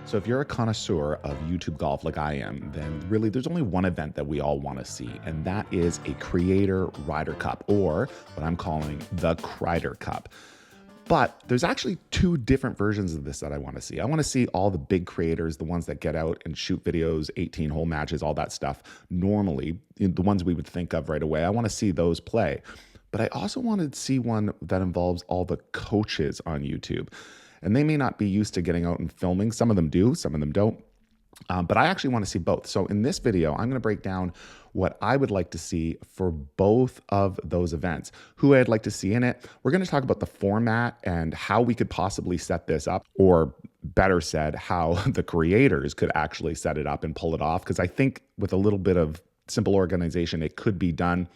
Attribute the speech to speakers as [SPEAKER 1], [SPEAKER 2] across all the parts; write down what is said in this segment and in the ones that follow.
[SPEAKER 1] So if you're a connoisseur of YouTube golf like I am, then really there's only one event that we all want to see, and that is a Creator Ryder Cup, or what I'm calling the Cryder Cup. But there's actually two different versions of this that I want to see. I want to see all the big creators, the ones that get out and shoot videos, 18-hole matches, all that stuff. Normally, the ones we would think of right away, I want to see those play. But I also wanted to see one that involves all the coaches on YouTube. And they may not be used to getting out and filming. Some of them do, some of them don't. But I actually want to see both. So in this video, I'm going to break down what I would like to see for both of those events, who I'd like to see in it. We're going to talk about the format and how we could possibly set this up, or better said, how the creators could actually set it up and pull it off. Because I think with a little bit of simple organization, it could be done.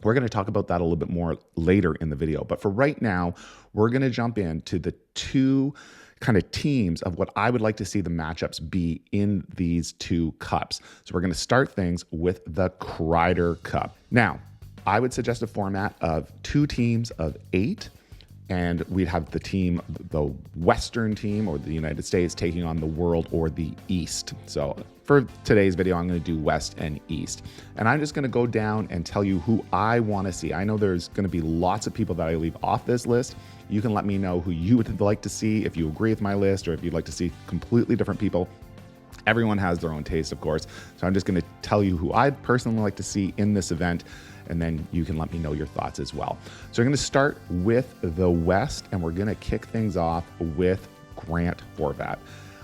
[SPEAKER 1] We're going to talk about that a little bit more later in the video. But for right now, we're going to jump into the two kind of teams of what I would like to see the matchups be in these two cups. So we're going to start things with the Cryder Cup. Now, I would suggest a format of 2 teams of 8. And we'd have the Western team, or the United States, taking on the world, or the East. So for today's video, I'm going to do West and East. And I'm just going to go down and tell you who I want to see. I know there's going to be lots of people that I leave off this list. You can let me know who you would like to see, if you agree with my list, or if you'd like to see completely different people. Everyone has their own taste, of course. So I'm just going to tell you who I'd personally like to see in this event, and then you can let me know your thoughts as well. So we're going to start with the West, and we're going to kick things off with Grant Horvat.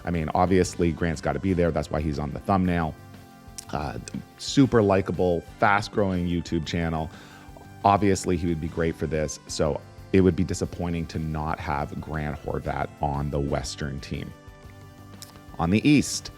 [SPEAKER 1] I mean, obviously, Grant's got to be there. That's why he's on the thumbnail. Super likable, fast-growing YouTube channel. Obviously, he would be great for this. So it would be disappointing to not have Grant Horvat on the Western team. On the East,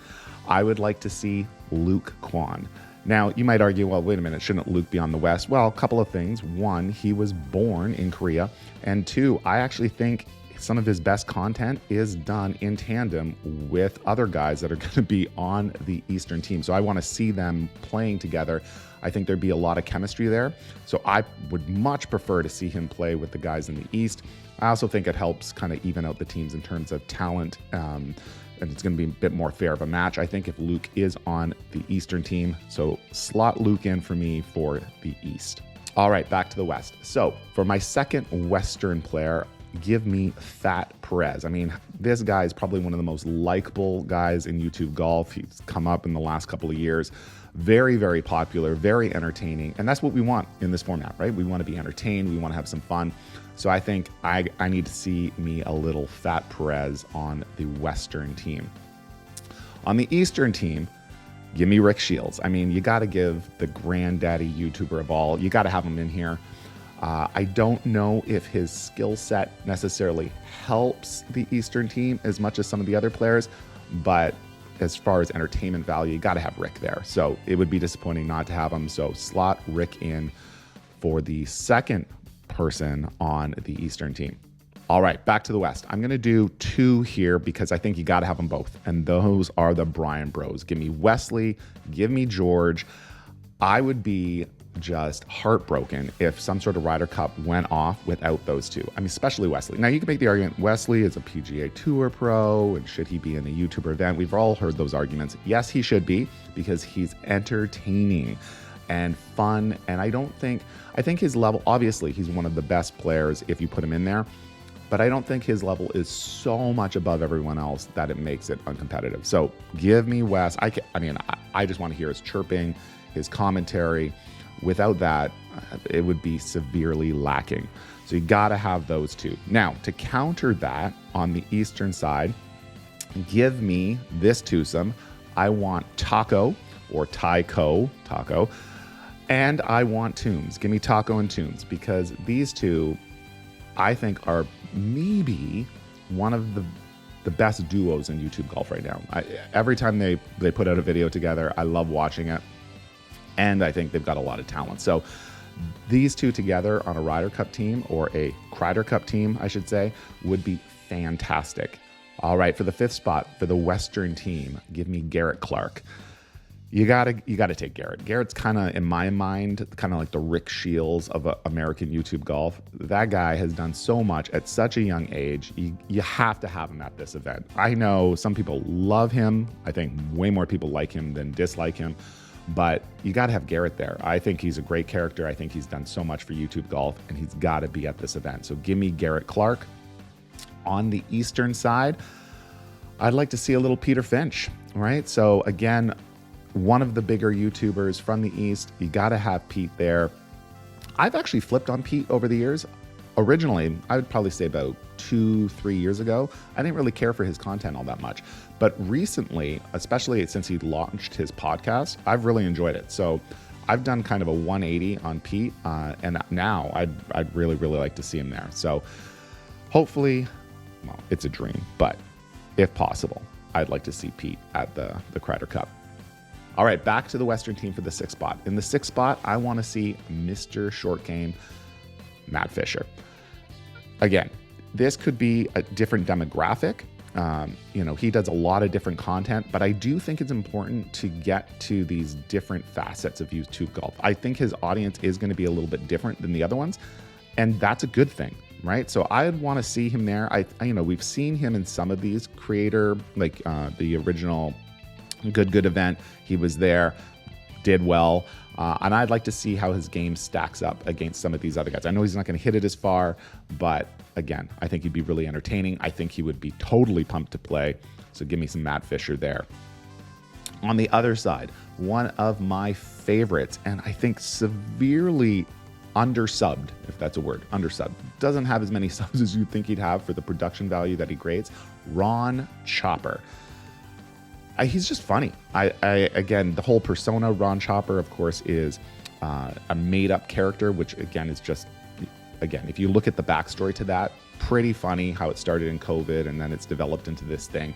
[SPEAKER 1] I would like to see Luke Kwon. Now, you might argue, well, wait a minute, shouldn't Luke be on the West? Well, a couple of things. One, he was born in Korea. And two, I actually think some of his best content is done in tandem with other guys that are going to be on the Eastern team. So I want to see them playing together. I think there'd be a lot of chemistry there. So I would much prefer to see him play with the guys in the East. I also think it helps kind of even out the teams in terms of talent, and it's going to be a bit more fair of a match, I think, if Luke is on the Eastern team. So slot Luke in for me for the East. All right, back to the West. So for my second Western player, give me Fat Perez. I mean, this guy is probably one of the most likable guys in YouTube golf. He's come up in the last couple of years. Very, very popular, very entertaining. And that's what we want in this format, right? We want to be entertained. We want to have some fun. So I think I need to see me a little Fat Perez on the Western team. On the Eastern team, give me Rick Shields. I mean, you got to give the granddaddy YouTuber of all, you got to have him in here. I don't know if his skill set necessarily helps the Eastern team as much as some of the other players, but as far as entertainment value, you got to have Rick there. So it would be disappointing not to have him. So slot Rick in for the second person on the Eastern team. All right, back to the West. I'm going to do 2 here because I think you got to have them both. And those are the Bryan Bros. Give me Wesley, give me George. I would be just heartbroken if some sort of Ryder Cup went off without those two. I mean, especially Wesley. Now, you can make the argument Wesley is a PGA Tour pro, and should he be in a YouTuber event? We've all heard those arguments. Yes, he should be, because he's entertaining and fun. And I think his level, obviously, he's one of the best players if you put him in there. But I don't think his level is so much above everyone else that it makes it uncompetitive. So give me Wes. I just want to hear his chirping, his commentary. Without that, it would be severely lacking. So you got to have those two. Now, to counter that on the Eastern side, give me this twosome. I want Taco, or Taco, and I want Toombs. Give me Taco and Toombs, because these two, I think, are maybe one of the best duos in YouTube golf right now. Every time they put out a video together, I love watching it. And I think they've got a lot of talent. So these two together on a Ryder Cup team, or a Cryder Cup team, I should say, would be fantastic. All right, for the 5th spot, for the Western team, give me Garrett Clark. You gotta take Garrett. Garrett's kind of, in my mind, kind of like the Rick Shields of American YouTube golf. That guy has done so much at such a young age. You have to have him at this event. I know some people love him. I think way more people like him than dislike him, but you got to have Garrett there. I think he's a great character. I think he's done so much for YouTube golf, and he's got to be at this event. So give me Garrett Clark. On the Eastern side, I'd like to see a little Peter Finch, right? So again, one of the bigger YouTubers from the East. You got to have Pete there. I've actually flipped on Pete over the years. Originally, I would probably say about 2-3 years ago, I didn't really care for his content all that much. But recently, especially since he launched his podcast, I've really enjoyed it. So I've done kind of a 180 on Pete, and now I'd really, really like to see him there. So hopefully, well, it's a dream, but if possible, I'd like to see Pete at the Cryder Cup. All right, back to the Western team for the 6th spot. In the 6th spot, I want to see Mr. Short Game, Matt Fisher. Again, this could be a different demographic. He does a lot of different content, but I do think it's important to get to these different facets of YouTube golf. I think his audience is going to be a little bit different than the other ones, and that's a good thing, right? So I'd want to see him there. We've seen him in some of these Creator, like the original Good event. He was there, did well, and I'd like to see how his game stacks up against some of these other guys. I know he's not going to hit it as far, but again, I think he'd be really entertaining. I think he would be totally pumped to play. So give me some Matt Fisher there. On the other side, one of my favorites, and I think severely undersubbed, if that's a word, undersubbed. Doesn't have as many subs as you'd think he'd have for the production value that he creates. Ron Chopper. He's just funny. Again, the whole persona Ron Chopper, of course, is a made-up character, which again is just, if you look at the backstory to that, pretty funny how it started in COVID and then it's developed into this thing.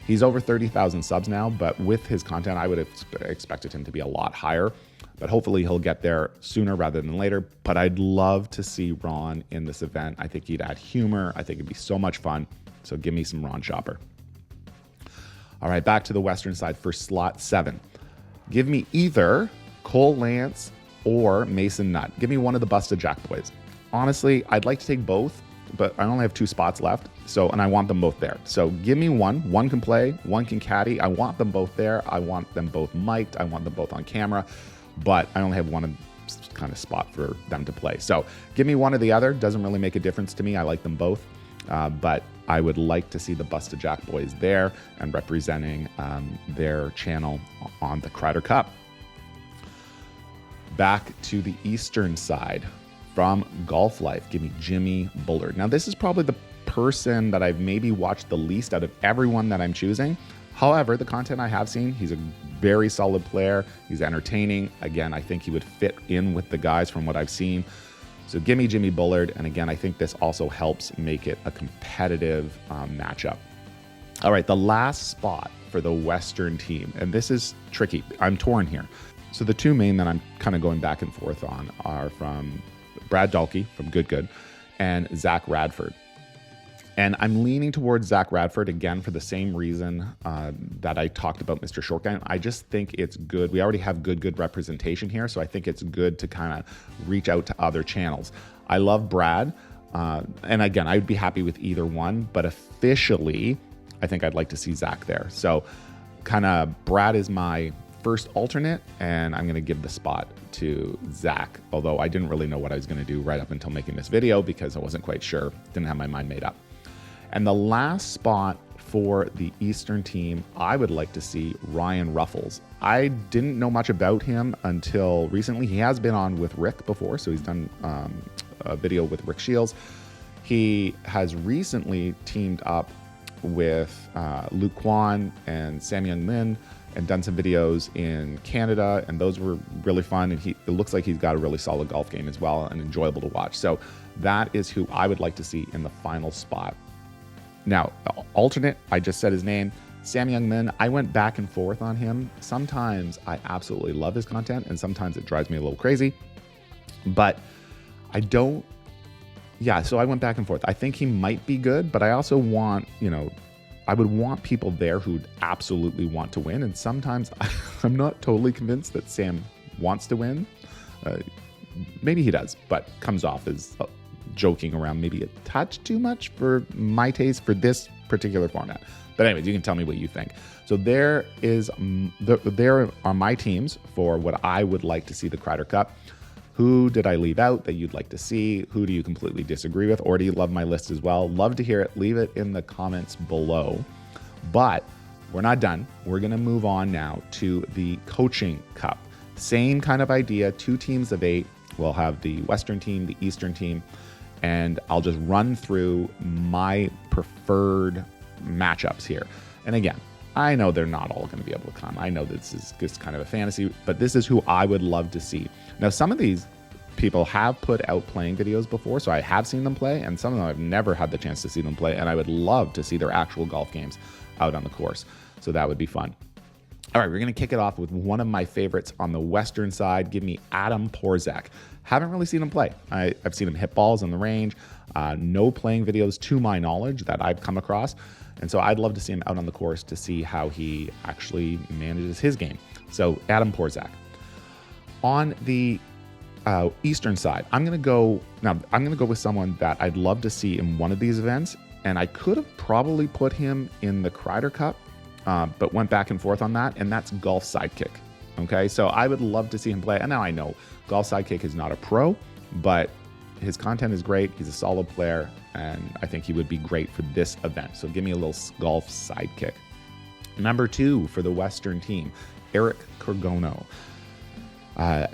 [SPEAKER 1] He's over 30,000 subs now, but with his content, I would have expected him to be a lot higher. But hopefully he'll get there sooner rather than later. But I'd love to see Ron in this event. I think he'd add humor. I think it'd be so much fun. So give me some Ron Chopper. All right, back to the Western side for slot 7. Give me either Cole Lance or Mason Nutt. Give me one of the Busta Jack boys. Honestly, I'd like to take both, but I only have 2 spots left. And I want them both there. So give me one. One can play, one can caddy. I want them both there. I want them both mic'd. I want them both on camera, but I only have one kind of spot for them to play. So give me one or the other. Doesn't really make a difference to me. I like them both. But I would like to see the Busta Jack boys there and representing their channel on the Cryder Cup. Back to the Eastern side from Golf Life, give me Jimmy Bullard. Now, this is probably the person that I've maybe watched the least out of everyone that I'm choosing. However, the content I have seen, he's a very solid player. He's entertaining. Again, I think he would fit in with the guys from what I've seen. So give me Jimmy Bullard. And again, I think this also helps make it a competitive matchup. All right, the last spot for the Western team, and this is tricky. I'm torn here. So the 2 main that I'm kind of going back and forth on are from Brad Dahlke from Good and Zach Radford. And I'm leaning towards Zach Radford, again, for the same reason that I talked about Mr. Short Game. I just think it's good. We already have good representation here, so I think it's good to kind of reach out to other channels. I love Brad, and again, I would be happy with either one, but officially, I think I'd like to see Zach there. So kind of Brad is my first alternate, and I'm going to give the spot to Zach, although I didn't really know what I was going to do right up until making this video because I wasn't quite sure, didn't have my mind made up. And the last spot for the Eastern team, I would like to see Ryan Ruffles. I didn't know much about him until recently. He has been on with Rick before, so he's done a video with Rick Shields. He has recently teamed up with Luke Kwan and Sam Young Min and done some videos in Canada, and those were really fun. And it looks like he's got a really solid golf game as well and enjoyable to watch. So that is who I would like to see in the final spot. Now, alternate, I just said his name, Sam Young Min. I went back and forth on him. Sometimes I absolutely love his content, and sometimes it drives me a little crazy. But I don't, so I went back and forth. I think he might be good, but I also want, I would want people there who'd absolutely want to win. And sometimes I'm not totally convinced that Sam wants to win. Maybe he does, but comes off as joking around maybe a touch too much for my taste for this particular format. But anyways, you can tell me what you think. So there are my teams for what I would like to see the Cryder Cup. Who did I leave out that you'd like to see? Who do you completely disagree with? Or do you love my list as well? Love to hear it. Leave it in the comments below. But we're not done. We're going to move on now to the Coaching Cup. Same kind of idea, 2 teams of 8. We'll have the Western team, the Eastern team, and I'll just run through my preferred matchups here. And again, I know they're not all going to be able to come. I know this is just kind of a fantasy, but this is who I would love to see. Now, some of these people have put out playing videos before, so I have seen them play, and some of them I've never had the chance to see them play, and I would love to see their actual golf games out on the course. So that would be fun. All right, we're going to kick it off with one of my favorites on the Western side. Give me Adam Porzak. Haven't really seen him play. I've seen him hit balls on the range. No playing videos to my knowledge that I've come across. And so I'd love to see him out on the course to see how he actually manages his game. So Adam Porzak. On the Eastern side, I'm going to go with someone that I'd love to see in one of these events. And I could have probably put him in the Cryder Cup, but went back and forth on that. And that's GolfSidekick. Okay, so I would love to see him play. And now I know GolfSidekick is not a pro, but his content is great. He's a solid player, and I think he would be great for this event. So give me a little GolfSidekick. Number 2 for the Western team, Eric Corgono.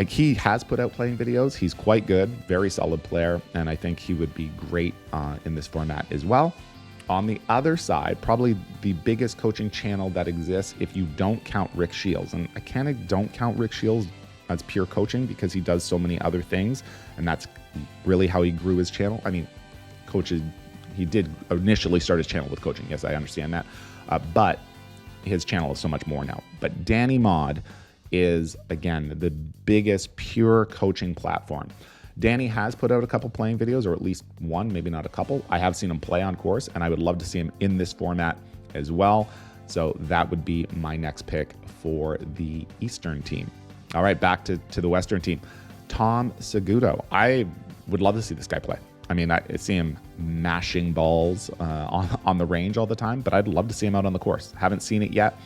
[SPEAKER 1] He has put out playing videos. He's quite good, very solid player, and I think he would be great in this format as well. On the other side, probably the biggest coaching channel that exists if you don't count Rick Shields. And I kind of don't count Rick Shields as pure coaching because he does so many other things, and that's really how he grew his channel. I mean, he did initially start his channel with coaching. Yes, I understand that. But his channel is so much more now. But Danny Mod is, again, the biggest pure coaching platform. Danny has put out a couple playing videos, or at least one, maybe not a couple. I have seen him play on course, and I would love to see him in this format as well. So that would be my next pick for the Eastern team. All right, back to the Western team. Tom Segudo. I would love to see this guy play. I mean, I see him mashing balls on the range all the time, but I'd love to see him out on the course. Haven't seen it yet.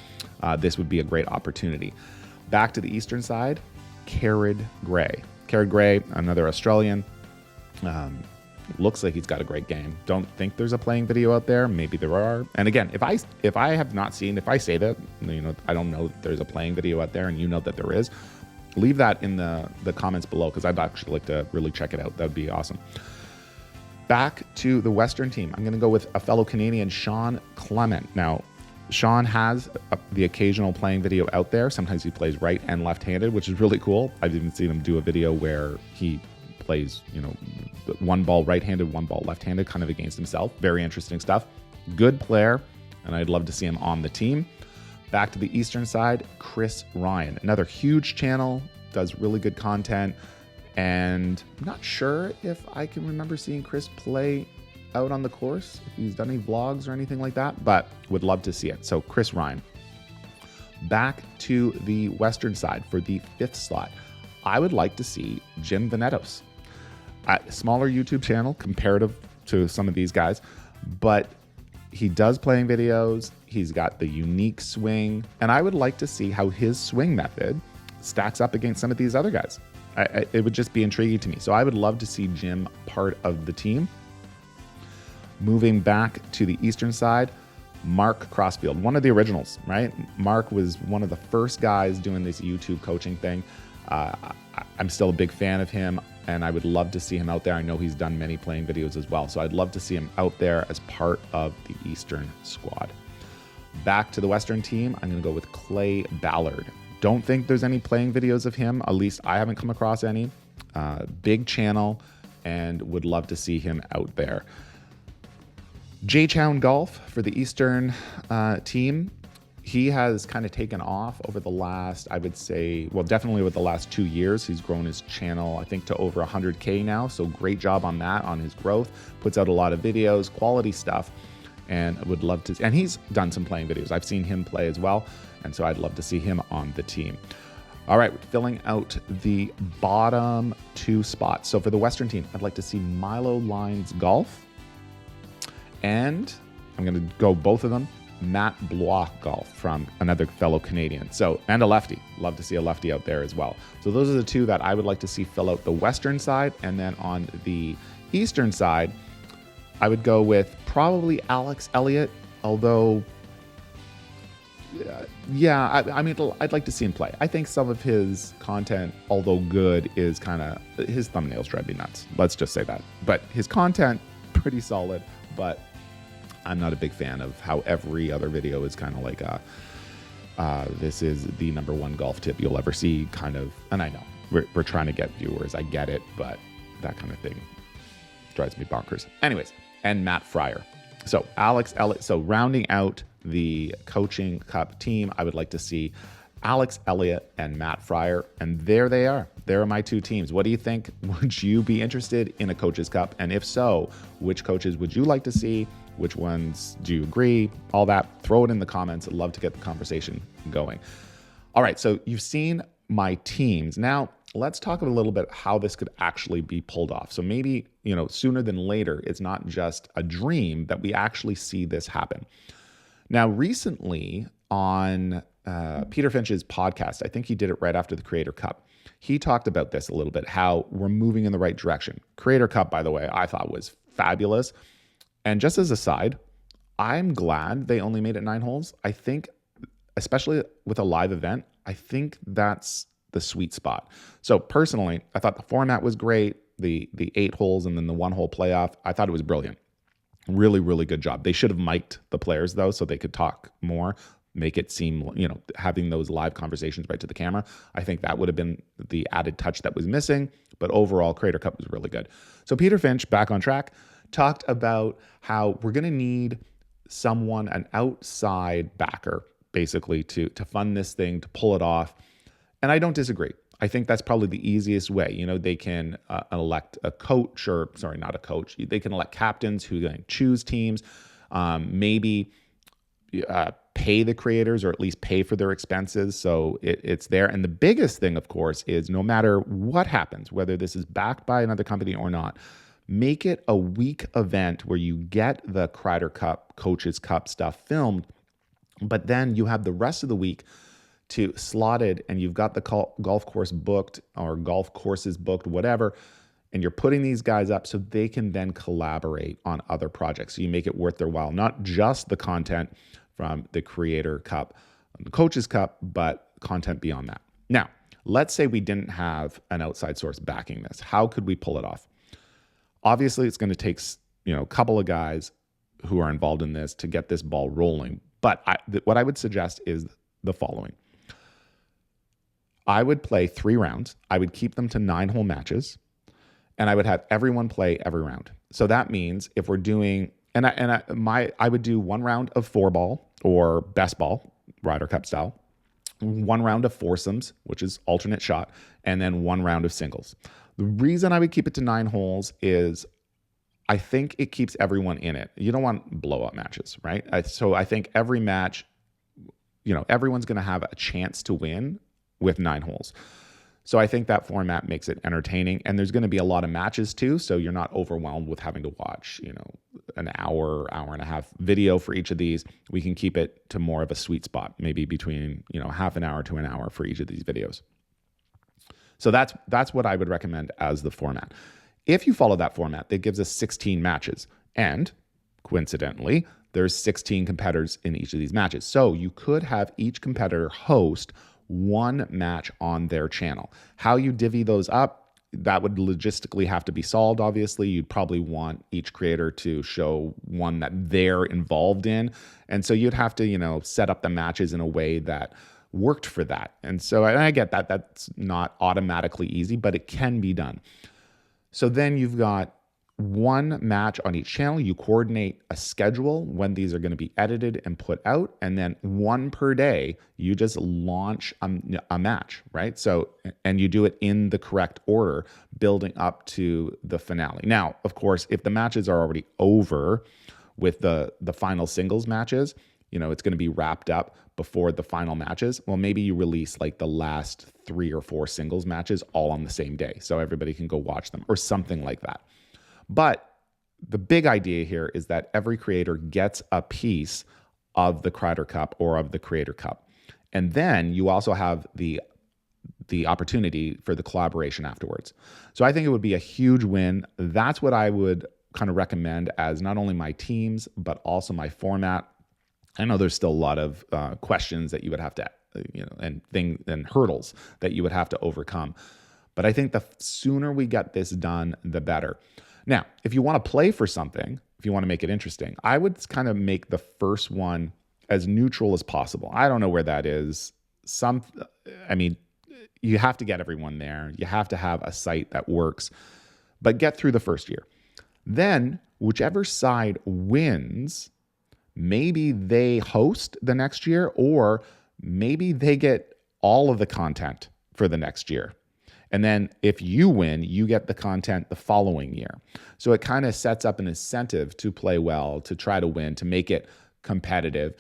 [SPEAKER 1] This would be a great opportunity. Back to the Eastern side, Cryder Gray. Cryder Gray, another Australian. Looks like he's got a great game. Don't think there's a playing video out there. Maybe there are. And again, if I have not seen, if I say that, I don't know that there's a playing video out there, and you know that there is, leave that in the comments below, because I'd actually like to really check it out. That would be awesome. Back to the Western team, I'm going to go with a fellow Canadian, Sean Clement. Now, Sean has the occasional playing video out there. Sometimes he plays right and left-handed, which is really cool. I've even seen him do a video where he plays, one ball right-handed, one ball left-handed, kind of against himself. Very interesting stuff. Good player, and I'd love to see him on the team. Back to the Eastern side, Chris Ryan. Another huge channel, does really good content, and I'm not sure if I can remember seeing Chris play out on the course, if he's done any vlogs or anything like that, but would love to see it. So Chris Ryan. Back to the Western side for the 5th slot, I would like to see Jim Venetos. A smaller YouTube channel comparative to some of these guys, but he does playing videos. He's got the unique swing, and I would like to see how his swing method stacks up against some of these other guys. It would just be intriguing to me. So I would love to see Jim part of the team. Moving back to the Eastern side, Mark Crossfield, one of the originals, right? Mark was one of the first guys doing this YouTube coaching thing. I'm still a big fan of him, and I would love to see him out there. I know he's done many playing videos as well, so I'd love to see him out there as part of the Eastern squad. Back to the Western team, I'm going to go with Clay Ballard. Don't think there's any playing videos of him. At least I haven't come across any. Big channel, and would love to see him out there. J-Chown Golf for the Eastern team. He has kind of taken off over the last, I would say, well, definitely over the last 2 years. He's grown his channel, I think, to over 100K now. So great job on that, on his growth. Puts out a lot of videos, quality stuff. and I would love to, and he's done some playing videos. I've seen him play as well, and so I'd love to see him on the team. All right, filling out the bottom 2 spots. So for the Western team, I'd like to see Milo Lines Golf, and I'm going to go both of them, Matt Blois Golf from another fellow Canadian. So, and a lefty. Love to see a lefty out there as well. So those are the 2 that I would like to see fill out the Western side. And then on the Eastern side, I would go with probably Alex Elliott, although, yeah, I mean, I'd like to see him play. I think some of his content, although good, is kind of, his thumbnails drive me nuts. Let's just say that. But his content, pretty solid, but I'm not a big fan of how every other video is kind of like this is the #1 golf tip you'll ever see kind of, and I know we're trying to get viewers. I get it, but that kind of thing drives me bonkers. Anyways, and Matt Fryer. So Alex Elliott, so rounding out the coaching cup team, I would like to see Alex Elliott and Matt Fryer, and there they are. There are my 2 teams. What do you think? Would you be interested in a coaches cup? And if so, which coaches would you like to see? Which ones do you agree? All that, throw it in the comments. I'd love to get the conversation going. All right, so you've seen my teams. Now, let's talk a little bit how this could actually be pulled off. So maybe, sooner than later, it's not just a dream, that we actually see this happen. Now, recently on Peter Finch's podcast, I think he did it right after the Cryder Cup, he talked about this a little bit, how we're moving in the right direction. Cryder Cup, by the way, I thought was fabulous. And just as a side, I'm glad they only made it 9 holes. I think, especially with a live event, I think that's the sweet spot. So personally, I thought the format was great. The 8 holes and then the 1-hole playoff, I thought it was brilliant. Really, really good job. They should have mic'd the players though, so they could talk more, make it seem, having those live conversations right to the camera. I think that would have been the added touch that was missing. But overall, Cryder Cup was really good. So Peter Finch, back on track, talked about how we're going to need someone, an outside backer, basically, to fund this thing, to pull it off. And I don't disagree. I think that's probably the easiest way. They can elect a coach, or sorry, not a coach. They can elect captains who can choose teams, maybe pay the creators, or at least pay for their expenses. So it's there. And the biggest thing, of course, is no matter what happens, whether this is backed by another company or not, make it a week event where you get the Cryder Cup, Coaches Cup stuff filmed, but then you have the rest of the week to slotted, and you've got the golf course booked, or golf courses booked, whatever, and you're putting these guys up so they can then collaborate on other projects. So you make it worth their while, not just the content from the Cryder Cup, the Coaches Cup, but content beyond that. Now, let's say we didn't have an outside source backing this. How could we pull it off? Obviously, it's going to take a couple of guys who are involved in this to get this ball rolling. But what I would suggest is the following. I would play 3 rounds. I would keep them to 9-hole matches, and I would have everyone play every round. So that means if we're doing, I would do 1 round of 4-ball or best ball, Ryder Cup style, 1 round of foursomes, which is alternate shot, and then 1 round of singles. The reason I would keep it to 9 holes is I think it keeps everyone in it. You don't want blowout matches, right? So I think every match, everyone's going to have a chance to win with 9 holes. So I think that format makes it entertaining, and there's going to be a lot of matches too. So you're not overwhelmed with having to watch, an hour and a half video for each of these. We can keep it to more of a sweet spot, maybe between, half an hour to an hour for each of these videos. So that's what I would recommend as the format. If you follow that format, that gives us 16 matches. And coincidentally, there's 16 competitors in each of these matches. So you could have each competitor host 1 match on their channel. How you divvy those up, that would logistically have to be solved. Obviously, you'd probably want each creator to show one that they're involved in. And so you'd have to, set up the matches in a way that worked for that. And so I get that that's not automatically easy, but it can be done. So then you've got 1 match on each channel. You coordinate a schedule when these are going to be edited and put out, and then 1 per day, you just launch a match, right? So, and you do it in the correct order, building up to the finale. Now, of course, if the matches are already over, with the final singles matches, it's going to be wrapped up before the final matches. Well, maybe you release like the last 3 or 4 singles matches all on the same day so everybody can go watch them or something like that. But the big idea here is that every creator gets a piece of the Cryder Cup or of the Creator Cup. And then you also have the opportunity for the collaboration afterwards. So I think it would be a huge win. That's what I would kind of recommend as not only my teams, but also my format. I know there's still a lot of questions that you would have to, and hurdles that you would have to overcome. But I think the sooner we get this done, the better. Now, if you want to play for something, if you want to make it interesting, I would kind of make the first one as neutral as possible. I don't know where that is. You have to get everyone there. You have to have a site that works, but get through the first year. Then whichever side wins, maybe they host the next year, or maybe they get all of the content for the next year. And then if you win, you get the content the following year. So it kind of sets up an incentive to play well, to try to win, to make it competitive.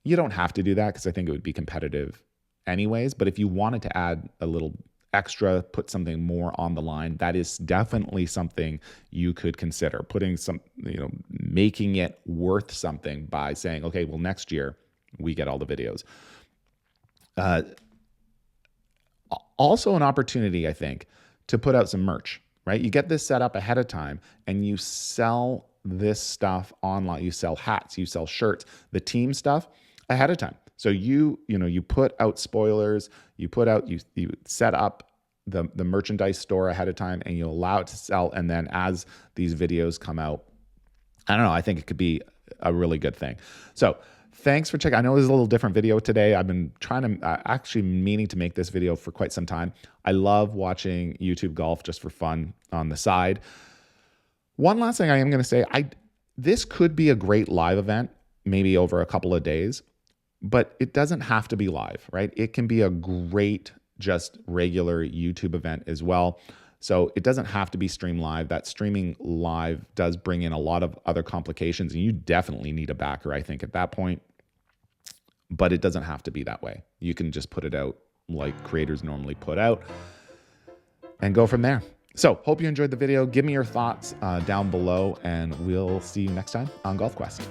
[SPEAKER 1] You don't have to do that because I think it would be competitive anyways. But if you wanted to add a little extra, put something more on the line, that is definitely something you could consider. Putting making it worth something by saying, okay, well, next year we get all the videos. Also an opportunity, I think, to put out some merch, right? You get this set up ahead of time and you sell this stuff online. You sell hats, you sell shirts, the team stuff ahead of time. So you put out spoilers, you set up the merchandise store ahead of time and you allow it to sell. And then as these videos come out, I don't know, I think it could be a really good thing. So thanks for checking. I know this is a little different video today. I've been trying to actually meaning to make this video for quite some time. I love watching YouTube golf just for fun on the side. One last thing I am going to say, this could be a great live event, maybe over a couple of days, but it doesn't have to be live, right? It can be a great, just regular YouTube event as well. So it doesn't have to be streamed live. That streaming live does bring in a lot of other complications, and you definitely need a backer, I think, at that point. But it doesn't have to be that way. You can just put it out like creators normally put out and go from there. So hope you enjoyed the video. Give me your thoughts down below, and we'll see you next time on Golf Quest.